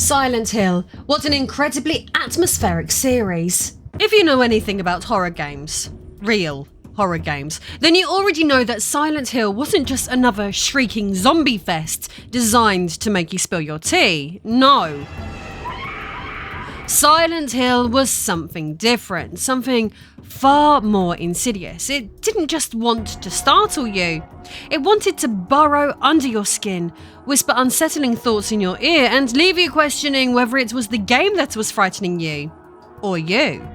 Silent Hill, what an incredibly atmospheric series. If you know anything about horror games, real horror games, then you already know that Silent Hill wasn't just another shrieking zombie fest designed to make you spill your tea. No. Silent Hill was something different, something far more insidious. It didn't just want to startle you. It wanted to burrow under your skin, whisper unsettling thoughts in your ear, and leave you questioning whether it was the game that was frightening you, or you.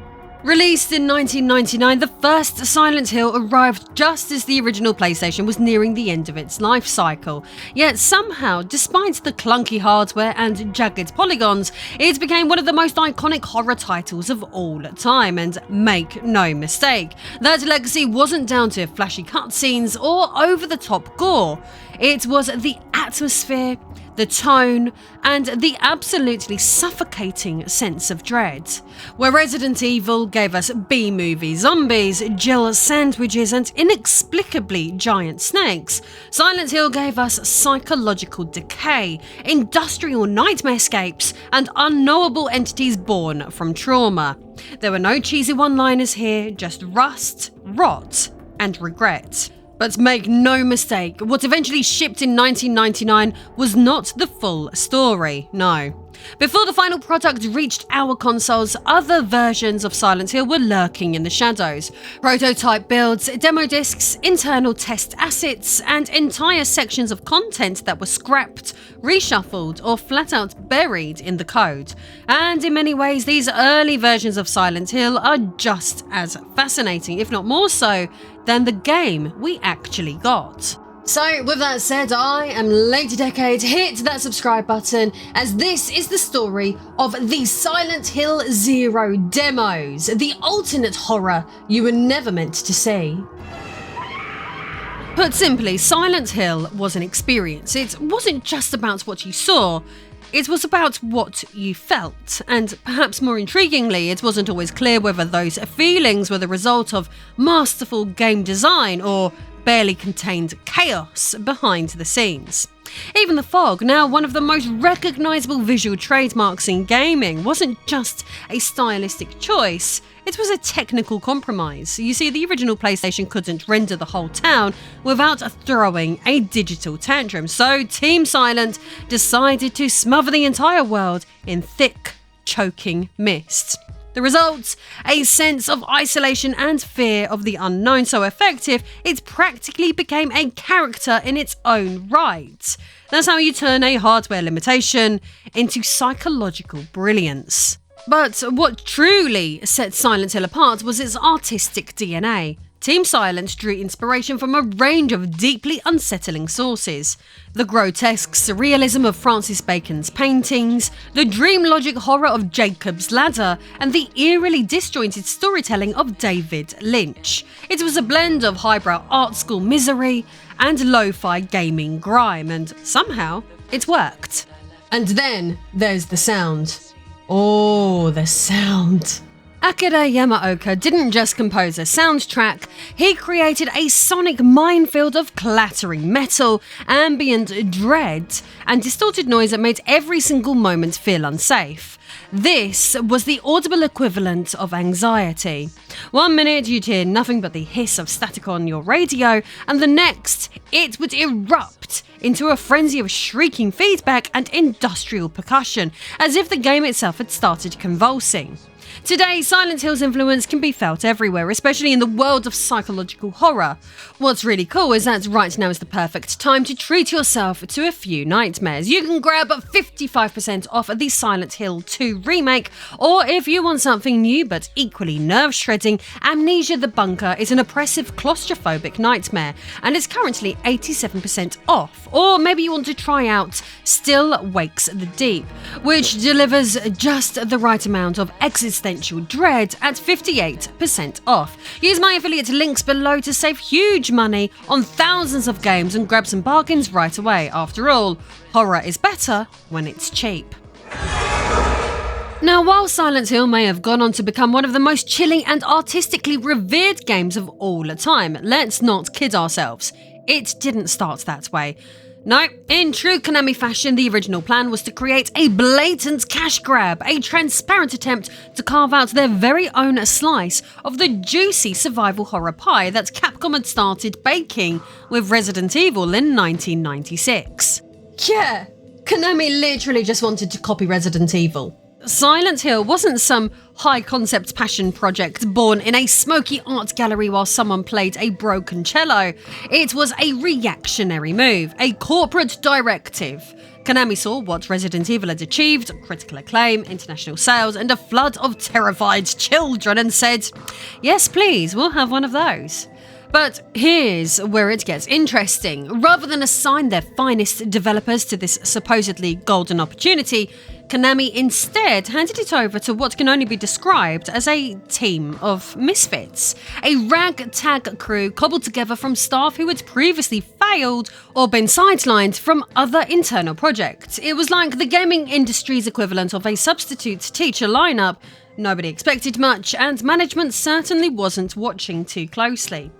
Released in 1999, the first Silent Hill arrived just as the original PlayStation was nearing the end of its life cycle. Yet somehow, despite the clunky hardware and jagged polygons, it became one of the most iconic horror titles of all time. And make no mistake, that legacy wasn't down to flashy cutscenes or over-the-top gore. It was the atmosphere, the tone, and the absolutely suffocating sense of dread. Where Resident Evil gave us B-movie zombies, Jill sandwiches, and inexplicably giant snakes, Silent Hill gave us psychological decay, industrial nightmarescapes, and unknowable entities born from trauma. There were no cheesy one-liners here, just rust, rot, and regret. But make no mistake, what eventually shipped in 1999 was not the full story, no. Before the final product reached our consoles, other versions of Silent Hill were lurking in the shadows. Prototype builds, demo discs, internal test assets, and entire sections of content that were scrapped, reshuffled, or flat out buried in the code. And in many ways, these early versions of Silent Hill are just as fascinating, if not more so, than the game we actually got. So, with that said, I am Lady Decade. Hit that subscribe button, as this is the story of the Silent Hill Zero demos, the alternate horror you were never meant to see. Put simply, Silent Hill was an experience. It wasn't just about what you saw, it was about what you felt. And perhaps more intriguingly, it wasn't always clear whether those feelings were the result of masterful game design or barely contained chaos behind the scenes. Even the fog, now one of the most recognisable visual trademarks in gaming, wasn't just a stylistic choice, it was a technical compromise. You see, the original PlayStation couldn't render the whole town without throwing a digital tantrum, so Team Silent decided to smother the entire world in thick, choking mist. The result? A sense of isolation and fear of the unknown so effective, it practically became a character in its own right. That's how you turn a hardware limitation into psychological brilliance. But what truly set Silent Hill apart was its artistic DNA. Team Silent drew inspiration from a range of deeply unsettling sources. The grotesque surrealism of Francis Bacon's paintings, the dream logic horror of Jacob's Ladder, and the eerily disjointed storytelling of David Lynch. It was a blend of highbrow art school misery and lo-fi gaming grime, and somehow it worked. And then there's the sound. Oh, the sound. Akira Yamaoka didn't just compose a soundtrack, he created a sonic minefield of clattering metal, ambient dread, and distorted noise that made every single moment feel unsafe. This was the audible equivalent of anxiety. One minute you'd hear nothing but the hiss of static on your radio, and the next it would erupt into a frenzy of shrieking feedback and industrial percussion, as if the game itself had started convulsing. Today, Silent Hill's influence can be felt everywhere, especially in the world of psychological horror. What's really cool is that right now is the perfect time to treat yourself to a few nightmares. You can grab 55% off the Silent Hill 2 remake, or if you want something new but equally nerve-shredding, Amnesia the Bunker is an oppressive claustrophobic nightmare, and it's currently 87% off. Or maybe you want to try out Still Wakes the Deep, which delivers just the right amount of existential dread at 58% off. Use my affiliate links below to save huge money on thousands of games and grab some bargains right away. After all, horror is better when it's cheap. Now, while Silent Hill may have gone on to become one of the most chilling and artistically revered games of all time, let's not kid ourselves. It didn't start that way. No, in true Konami fashion, the original plan was to create a blatant cash grab, a transparent attempt to carve out their very own slice of the juicy survival horror pie that Capcom had started baking with Resident Evil in 1996. Yeah, Konami literally just wanted to copy Resident Evil. Silent Hill wasn't some high-concept passion project born in a smoky art gallery while someone played a broken cello. It was a reactionary move, a corporate directive. Konami saw what Resident Evil had achieved, critical acclaim, international sales, and a flood of terrified children, and said, "Yes, please, we'll have one of those." But here's where it gets interesting. Rather than assign their finest developers to this supposedly golden opportunity, Konami instead handed it over to what can only be described as a team of misfits. A ragtag crew cobbled together from staff who had previously failed or been sidelined from other internal projects. It was like the gaming industry's equivalent of a substitute teacher lineup. Nobody expected much, and management certainly wasn't watching too closely.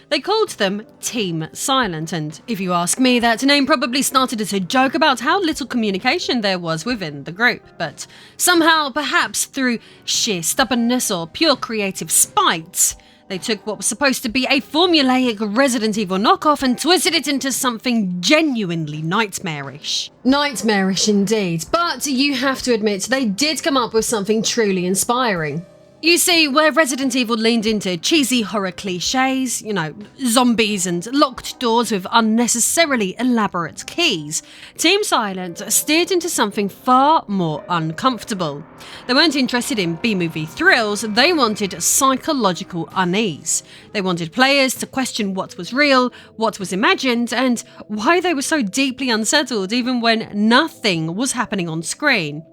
They called them Team Silent, and if you ask me, that name probably started as a joke about how little communication there was within the group. But somehow, perhaps through sheer stubbornness or pure creative spite, they took what was supposed to be a formulaic Resident Evil knockoff and twisted it into something genuinely nightmarish. Nightmarish indeed, but you have to admit they did come up with something truly inspiring. You see, where Resident Evil leaned into cheesy horror cliches, zombies and locked doors with unnecessarily elaborate keys, Team Silent steered into something far more uncomfortable. They weren't interested in B-movie thrills, they wanted psychological unease. They wanted players to question what was real, what was imagined, and why they were so deeply unsettled even when nothing was happening on screen.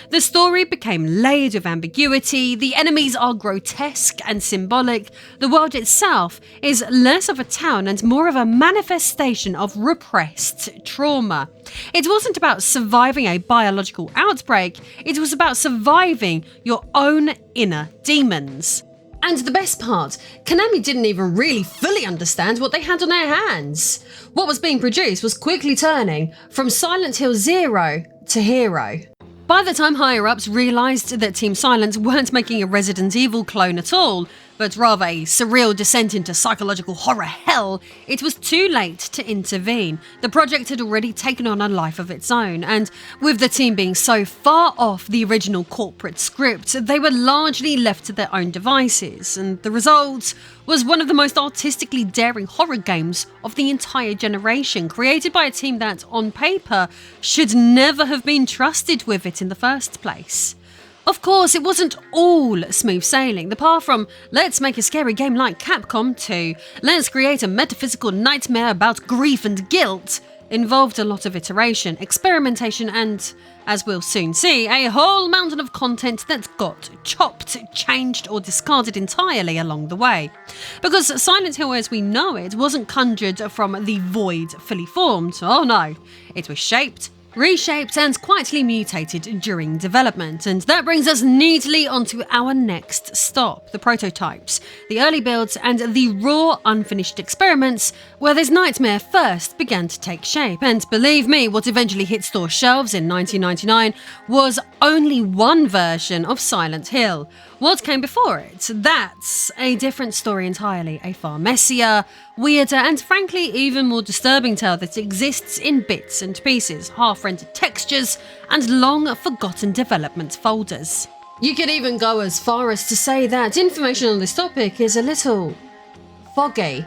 The story became layered with ambiguity, the enemies are grotesque and symbolic, the world itself is less of a town and more of a manifestation of repressed trauma. It wasn't about surviving a biological outbreak, it was about surviving your own inner demons. And the best part, Konami didn't even really fully understand what they had on their hands. What was being produced was quickly turning from Silent Hill 0 to Hero. By the time higher-ups realised that Team Silent weren't making a Resident Evil clone at all, but rather a surreal descent into psychological horror hell, it was too late to intervene. The project had already taken on a life of its own, and with the team being so far off the original corporate script, they were largely left to their own devices, and the result was one of the most artistically daring horror games of the entire generation, created by a team that, on paper, should never have been trusted with it in the first place. Of course, it wasn't all smooth sailing. The path from let's make a scary game like Capcom to let's create a metaphysical nightmare about grief and guilt involved a lot of iteration, experimentation, and, as we'll soon see, a whole mountain of content that got chopped, changed, or discarded entirely along the way. Because Silent Hill as we know it wasn't conjured from the void fully formed. Oh no, it was shaped, reshaped and quietly mutated during development, and that brings us neatly onto our next stop, the prototypes, the early builds and the raw unfinished experiments where this nightmare first began to take shape. And believe me, what eventually hit store shelves in 1999 was only one version of Silent Hill. What came before it? That's a different story entirely, a far messier, weirder and frankly even more disturbing tale that exists in bits and pieces, half-rendered textures and long-forgotten development folders. You could even go as far as to say that information on this topic is a little foggy.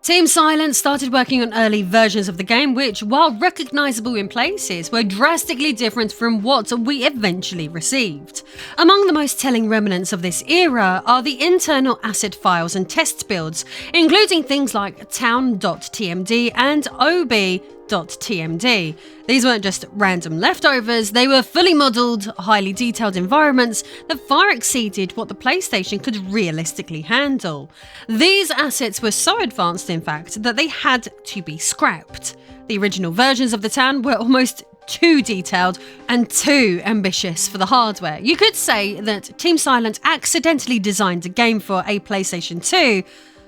Team Silent started working on early versions of the game which, while recognisable in places, were drastically different from what we eventually received. Among the most telling remnants of this era are the internal asset files and test builds, including things like town.tmd and ob.tmd. These weren't just random leftovers, they were fully modelled, highly detailed environments that far exceeded what the PlayStation could realistically handle. These assets were so advanced, in fact, that they had to be scrapped. The original versions of the town were almost too detailed and too ambitious for the hardware. You could say that Team Silent accidentally designed a game for a PlayStation 2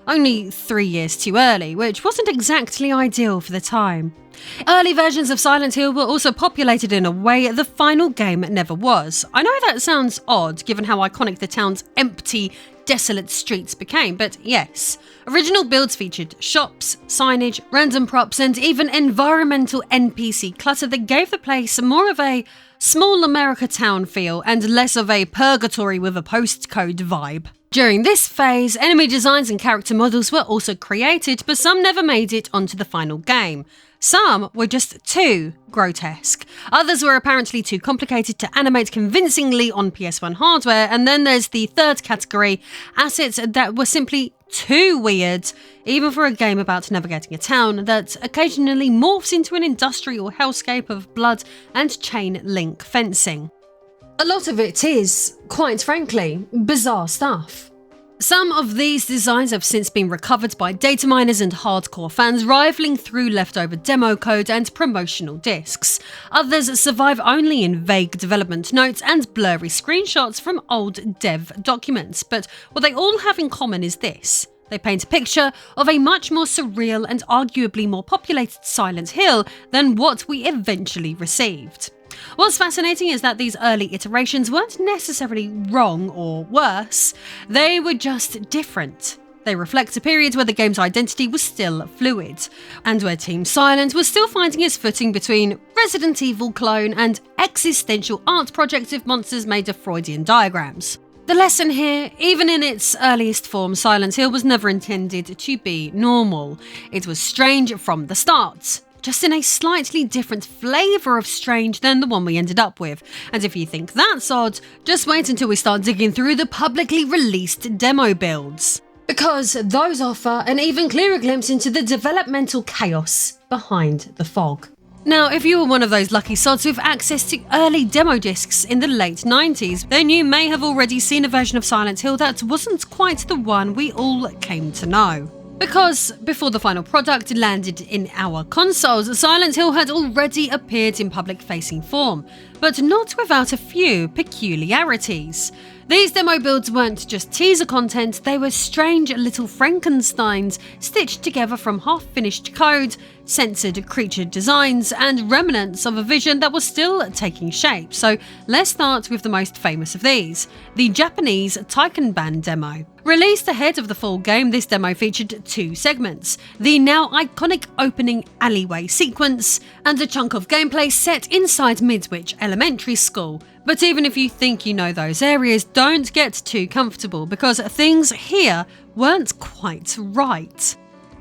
only 3 years too early, which wasn't exactly ideal for the time. Early versions of Silent Hill were also populated in a way the final game never was. I know that sounds odd given how iconic the town's empty, desolate streets became, but yes, original builds featured shops, signage, random props, and even environmental NPC clutter that gave the place more of a small America town feel and less of a purgatory with a postcode vibe. During this phase, enemy designs and character models were also created, but some never made it onto the final game. Some were just too grotesque. Others were apparently too complicated to animate convincingly on PS1 hardware, and then there's the third category, assets that were simply too weird, even for a game about navigating a town that occasionally morphs into an industrial hellscape of blood and chain link fencing. A lot of it is, quite frankly, bizarre stuff. Some of these designs have since been recovered by data miners and hardcore fans, rifling through leftover demo code and promotional discs. Others survive only in vague development notes and blurry screenshots from old dev documents, but what they all have in common is this. They paint a picture of a much more surreal and arguably more populated Silent Hill than what we eventually received. What's fascinating is that these early iterations weren't necessarily wrong or worse, they were just different. They reflect a period where the game's identity was still fluid, and where Team Silent was still finding its footing between Resident Evil clone and existential art project of monsters made of Freudian diagrams. The lesson here, even in its earliest form, Silent Hill was never intended to be normal. It was strange from the start, just in a slightly different flavour of strange than the one we ended up with. And if you think that's odd, just wait until we start digging through the publicly released demo builds, because those offer an even clearer glimpse into the developmental chaos behind the fog. Now, if you were one of those lucky sods with access to early demo discs in the late 90s, then you may have already seen a version of Silent Hill that wasn't quite the one we all came to know. Because before the final product landed in our consoles, Silent Hill had already appeared in public-facing form, but not without a few peculiarities. These demo builds weren't just teaser content, they were strange little Frankensteins stitched together from half-finished code, censored creature designs, and remnants of a vision that was still taking shape. So let's start with the most famous of these, the Japanese Taikenban demo. Released ahead of the full game, this demo featured two segments, the now iconic opening alleyway sequence, and a chunk of gameplay set inside Midwich Elementary School. But even if you think you know those areas, don't get too comfortable, because things here weren't quite right.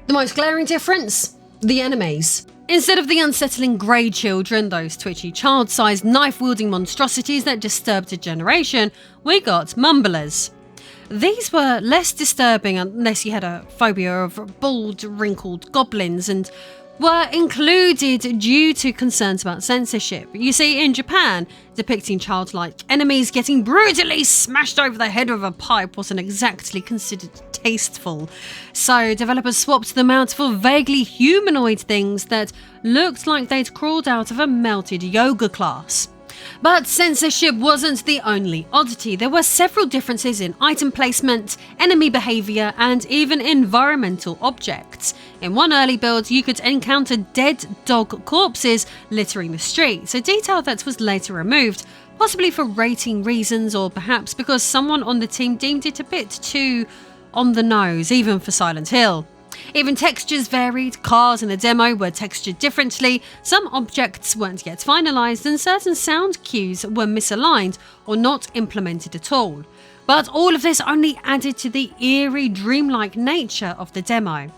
The most glaring difference? The enemies. Instead of the unsettling grey children, those twitchy child-sized knife-wielding monstrosities that disturbed a generation, we got mumblers. These were less disturbing unless you had a phobia of bald, wrinkled goblins, and were included due to concerns about censorship. You see, in Japan, depicting childlike enemies getting brutally smashed over the head with a pipe wasn't exactly considered tasteful. So developers swapped them out for vaguely humanoid things that looked like they'd crawled out of a melted yoga class. But censorship wasn't the only oddity. There were several differences in item placement, enemy behaviour, and even environmental objects. In one early build, you could encounter dead dog corpses littering the streets, a detail that was later removed, possibly for rating reasons or perhaps because someone on the team deemed it a bit too on the nose, even for Silent Hill. Even textures varied, cars in the demo were textured differently, some objects weren't yet finalised, and certain sound cues were misaligned or not implemented at all. But all of this only added to the eerie, dreamlike nature of the demo.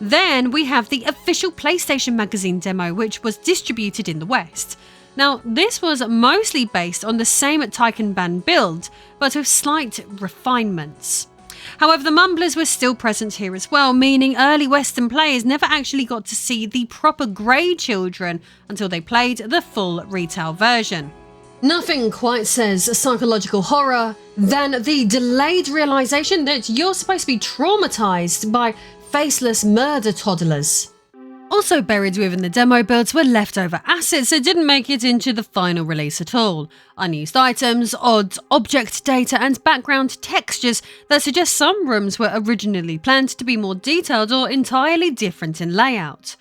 Then we have the official PlayStation Magazine demo, which was distributed in the West. Now, this was mostly based on the same Taikenban build, but with slight refinements. However, the mumblers were still present here as well, meaning early Western players never actually got to see the proper grey children until they played the full retail version. Nothing quite says psychological horror than the delayed realisation that you're supposed to be traumatised by faceless murder toddlers. Also buried within the demo builds were leftover assets that didn't make it into the final release at all. Unused items, odds, object data and background textures that suggest some rooms were originally planned to be more detailed or entirely different in layout.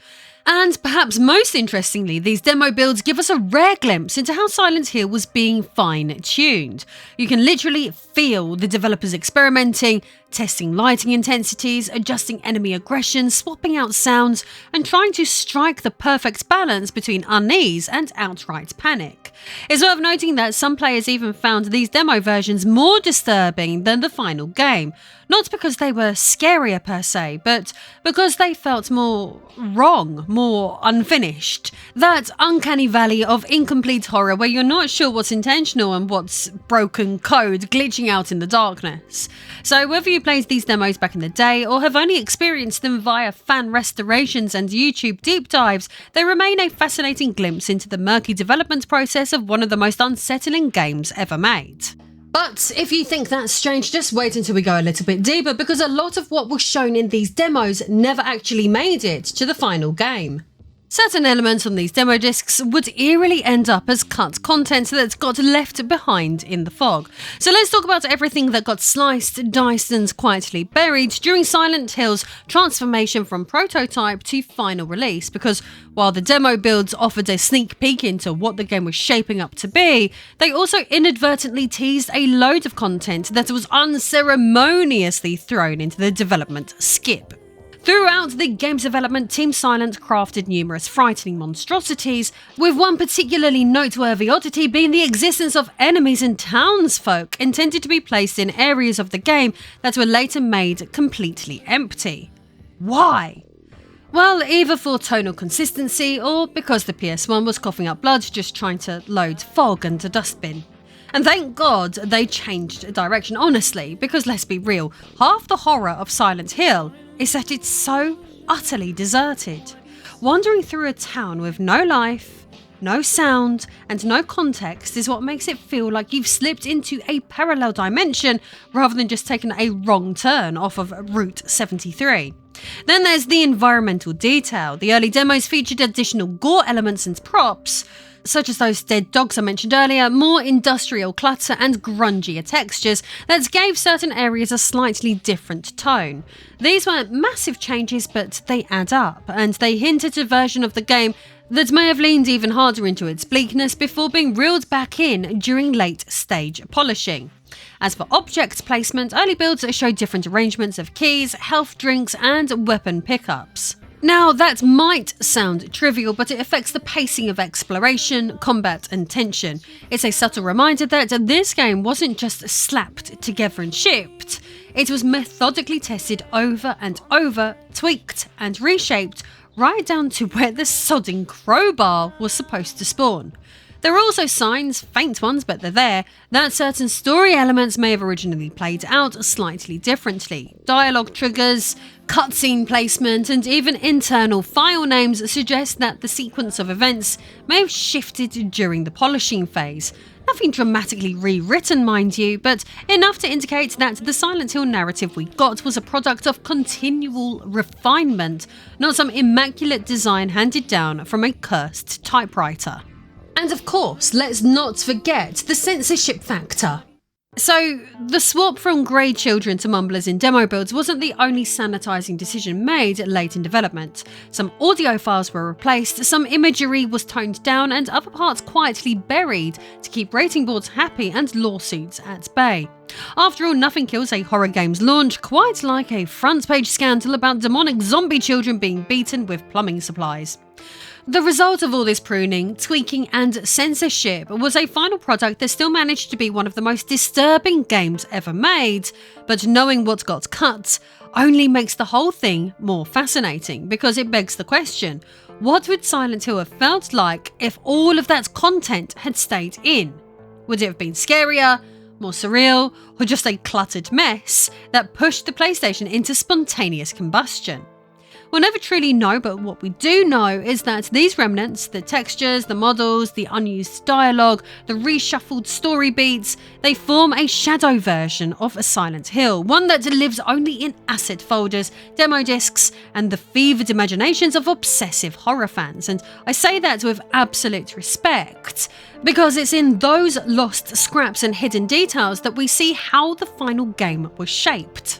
And perhaps most interestingly, these demo builds give us a rare glimpse into how Silent Hill was being fine-tuned. You can literally feel the developers experimenting, testing lighting intensities, adjusting enemy aggression, swapping out sounds, and trying to strike the perfect balance between unease and outright panic. It's worth noting that some players even found these demo versions more disturbing than the final game, not because they were scarier per se, but because they felt more wrong, more unfinished. That uncanny valley of incomplete horror where you're not sure what's intentional and what's broken code glitching out in the darkness. So whether you played these demos back in the day or have only experienced them via fan restorations and YouTube deep dives, they remain a fascinating glimpse into the murky development process of one of the most unsettling games ever made. But if you think that's strange, just wait until we go a little bit deeper, because a lot of what was shown in these demos never actually made it to the final game. Certain elements on these demo discs would eerily end up as cut content that got left behind in the fog. So let's talk about everything that got sliced, diced and quietly buried during Silent Hill's transformation from prototype to final release, because while the demo builds offered a sneak peek into what the game was shaping up to be, they also inadvertently teased a load of content that was unceremoniously thrown into the development skip. Throughout the game's development, Team Silent crafted numerous frightening monstrosities, with one particularly noteworthy oddity being the existence of enemies and townsfolk intended to be placed in areas of the game that were later made completely empty. Why? Well, either for tonal consistency or because the PS1 was coughing up blood just trying to load fog and a dustbin. And thank God they changed direction, honestly, because let's be real, half the horror of Silent Hill is that it's so utterly deserted. Wandering through a town with no life, no sound, and no context is what makes it feel like you've slipped into a parallel dimension rather than just taken a wrong turn off of Route 73. Then there's the environmental detail. The early demos featured additional gore elements and props, such as those dead dogs I mentioned earlier, more industrial clutter and grungier textures that gave certain areas a slightly different tone. These weren't massive changes, but they add up, and they hint at a version of the game that may have leaned even harder into its bleakness before being reeled back in during late stage polishing. As for object placement, early builds showed different arrangements of keys, health drinks and weapon pickups. Now, that might sound trivial, but it affects the pacing of exploration, combat and tension. It's a subtle reminder that this game wasn't just slapped together and shipped. It was methodically tested over and over, tweaked and reshaped, right down to where the sodding crowbar was supposed to spawn. There are also signs, faint ones but they're there, that certain story elements may have originally played out slightly differently. Dialogue triggers, cutscene placement and even internal file names suggest that the sequence of events may have shifted during the polishing phase. Nothing dramatically rewritten, mind you, but enough to indicate that the Silent Hill narrative we got was a product of continual refinement, not some immaculate design handed down from a cursed typewriter. And of course, let's not forget the censorship factor. So, the swap from grey children to mumblers in demo builds wasn't the only sanitising decision made late in development. Some audio files were replaced, some imagery was toned down, and other parts quietly buried to keep rating boards happy and lawsuits at bay. After all, nothing kills a horror game's launch quite like a front-page scandal about demonic zombie children being beaten with plumbing supplies. The result of all this pruning, tweaking and censorship was a final product that still managed to be one of the most disturbing games ever made, but knowing what got cut only makes the whole thing more fascinating, because it begs the question, what would Silent Hill have felt like if all of that content had stayed in? Would it have been scarier, more surreal, or just a cluttered mess that pushed the PlayStation into spontaneous combustion? We'll never truly know, but what we do know is that these remnants, the textures, the models, the unused dialogue, the reshuffled story beats, they form a shadow version of a Silent Hill, one that lives only in asset folders, demo discs, and the fevered imaginations of obsessive horror fans. And I say that with absolute respect, because it's in those lost scraps and hidden details that we see how the final game was shaped.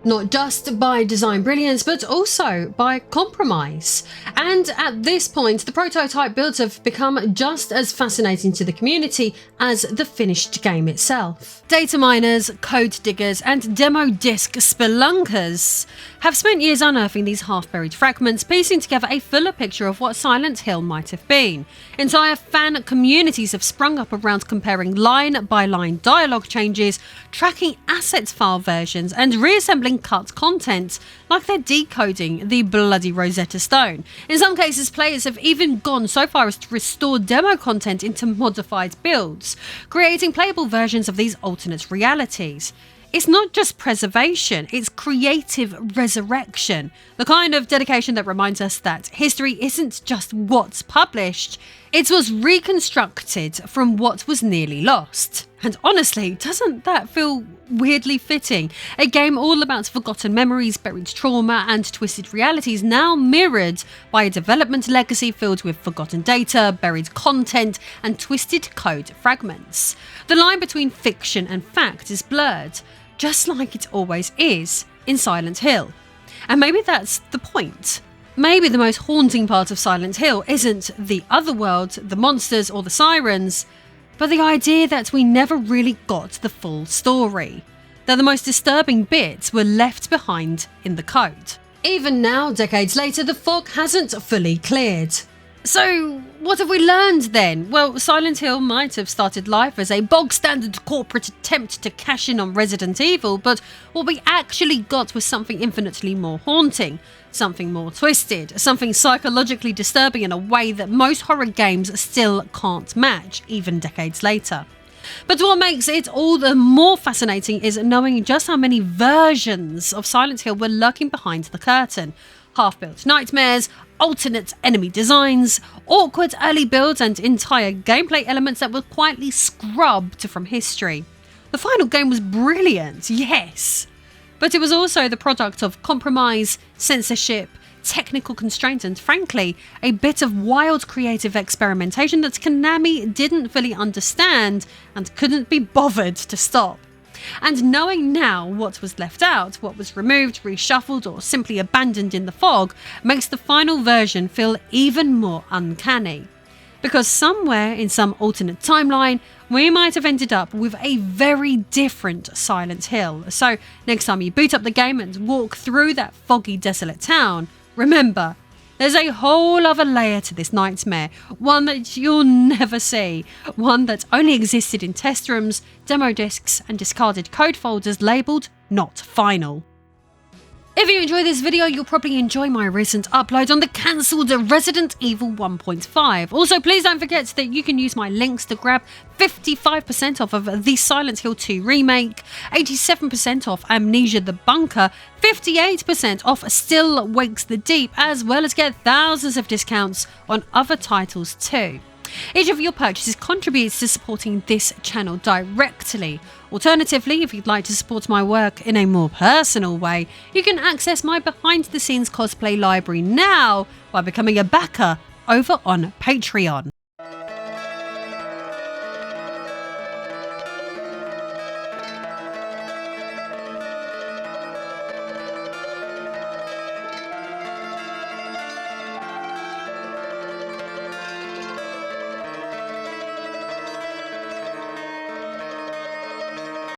Not just by design brilliance, but also by compromise. And at this point, the prototype builds have become just as fascinating to the community as the finished game itself. Data miners, code diggers, and demo disc spelunkers have spent years unearthing these half-buried fragments, piecing together a fuller picture of what Silent Hill might have been. Entire fan communities have sprung up around comparing line-by-line dialogue changes, tracking assets file versions, and reassembling cut content, like they're decoding the bloody Rosetta Stone. In some cases, players have even gone so far as to restore demo content into modified builds, creating playable versions of these alternate realities. It's not just preservation, it's creative resurrection. The kind of dedication that reminds us that history isn't just what's published, it was reconstructed from what was nearly lost. And honestly, doesn't that feel weirdly fitting? A game all about forgotten memories, buried trauma, and twisted realities, now mirrored by a development legacy filled with forgotten data, buried content, and twisted code fragments. The line between fiction and fact is blurred, just like it always is in Silent Hill. And maybe that's the point. Maybe the most haunting part of Silent Hill isn't the otherworld, the monsters, or the sirens, but the idea that we never really got the full story. That the most disturbing bits were left behind in the code. Even now, decades later, the fog hasn't fully cleared. So, what have we learned then? Well, Silent Hill might have started life as a bog-standard corporate attempt to cash in on Resident Evil, but what we actually got was something infinitely more haunting, something more twisted, something psychologically disturbing in a way that most horror games still can't match, even decades later. But what makes it all the more fascinating is knowing just how many versions of Silent Hill were lurking behind the curtain. Half-built nightmares, alternate enemy designs, awkward early builds, and entire gameplay elements that were quietly scrubbed from history. The final game was brilliant, yes, but it was also the product of compromise, censorship, technical constraint, and frankly, a bit of wild creative experimentation that Konami didn't fully understand and couldn't be bothered to stop. And knowing now what was left out, what was removed, reshuffled, or simply abandoned in the fog, makes the final version feel even more uncanny. Because somewhere in some alternate timeline, we might have ended up with a very different Silent Hill. So next time you boot up the game and walk through that foggy, desolate town, remember, there's a whole other layer to this nightmare, one that you'll never see, one that only existed in test rooms, demo discs, and discarded code folders labelled not final. If you enjoy this video, you'll probably enjoy my recent upload on the cancelled Resident Evil 1.5. Also, please don't forget that you can use my links to grab 55% off of the Silent Hill 2 remake, 87% off Amnesia the Bunker, 58% off Still Wakes the Deep, as well as get thousands of discounts on other titles too. Each of your purchases contributes to supporting this channel directly. Alternatively, if you'd like to support my work in a more personal way, you can access my behind-the-scenes cosplay library now by becoming a backer over on Patreon.